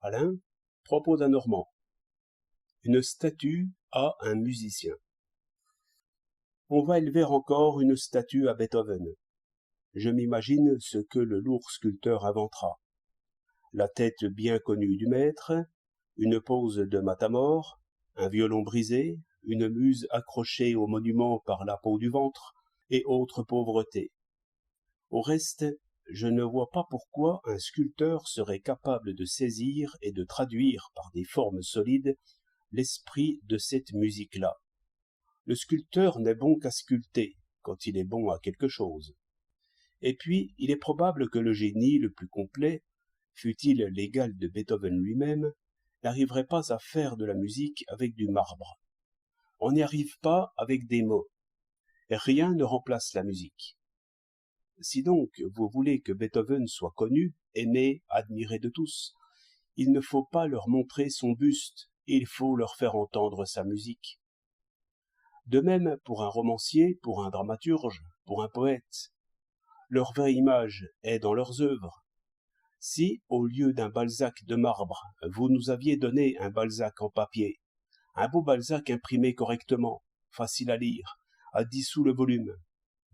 Alain, propos d'un Normand. Une statue à un musicien. On va élever encore une statue à Beethoven. Je m'imagine ce que le lourd sculpteur inventera. La tête bien connue du maître, une pose de matamore, un violon brisé, une muse accrochée au monument par la peau du ventre, et autres pauvretés. Au reste, je ne vois pas pourquoi un sculpteur serait capable de saisir et de traduire par des formes solides l'esprit de cette musique-là. Le sculpteur n'est bon qu'à sculpter, quand il est bon à quelque chose. Et puis, il est probable que le génie le plus complet, fût-il l'égal de Beethoven lui-même, n'arriverait pas à faire de la musique avec du marbre. On n'y arrive pas avec des mots. Et rien ne remplace la musique. Si donc vous voulez que Beethoven soit connu, aimé, admiré de tous, il ne faut pas leur montrer son buste, il faut leur faire entendre sa musique. De même pour un romancier, pour un dramaturge, pour un poète. Leur vraie image est dans leurs œuvres. Si, au lieu d'un Balzac de marbre, vous nous aviez donné un Balzac en papier, un beau Balzac imprimé correctement, facile à lire, à 10 sous le volume,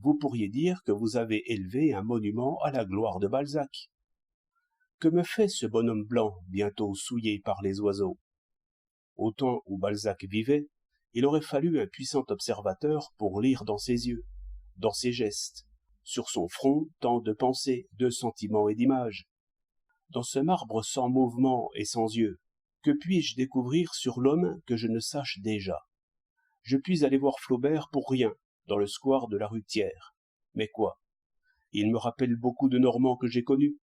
vous pourriez dire que vous avez élevé un monument à la gloire de Balzac. Que me fait ce bonhomme blanc, bientôt souillé par les oiseaux? Au temps où Balzac vivait, il aurait fallu un puissant observateur pour lire dans ses yeux, dans ses gestes, sur son front tant de pensées, de sentiments et d'images. Dans ce marbre sans mouvement et sans yeux, que puis-je découvrir sur l'homme que je ne sache déjà? Je puis aller voir Flaubert pour rien, dans le square de la rue Thiers. Mais quoi? Il me rappelle beaucoup de Normands que j'ai connus.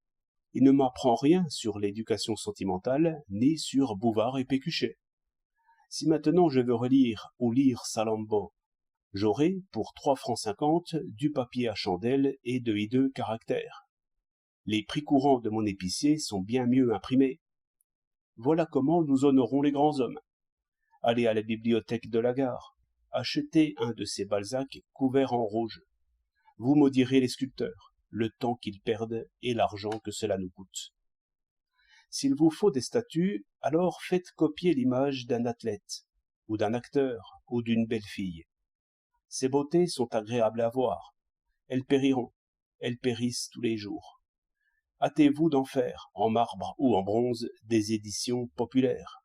Il ne m'apprend rien sur l'éducation sentimentale, ni sur Bouvard et Pécuchet. Si maintenant je veux relire ou lire Salammbô, j'aurai, pour 3,50 francs, du papier à chandelle et de hideux caractères. Les prix courants de mon épicier sont bien mieux imprimés. Voilà comment nous honorons les grands hommes. Allez à la bibliothèque de la gare, achetez un de ces Balzac couverts en rouge. Vous maudirez les sculpteurs, le temps qu'ils perdent et l'argent que cela nous coûte. S'il vous faut des statues, alors faites copier l'image d'un athlète, ou d'un acteur, ou d'une belle fille. Ces beautés sont agréables à voir. Elles périront, elles périssent tous les jours. Hâtez-vous d'en faire, en marbre ou en bronze, des éditions populaires.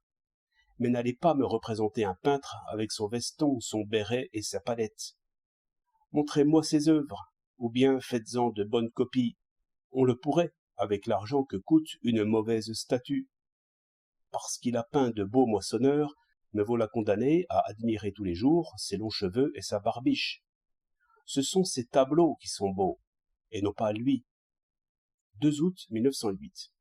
Mais n'allez pas me représenter un peintre avec son veston, son béret et sa palette. Montrez-moi ses œuvres, ou bien faites-en de bonnes copies. On le pourrait, avec l'argent que coûte une mauvaise statue. Parce qu'il a peint de beaux moissonneurs, me voilà condamné à admirer tous les jours ses longs cheveux et sa barbiche. Ce sont ses tableaux qui sont beaux, et non pas lui. 2 août 1908.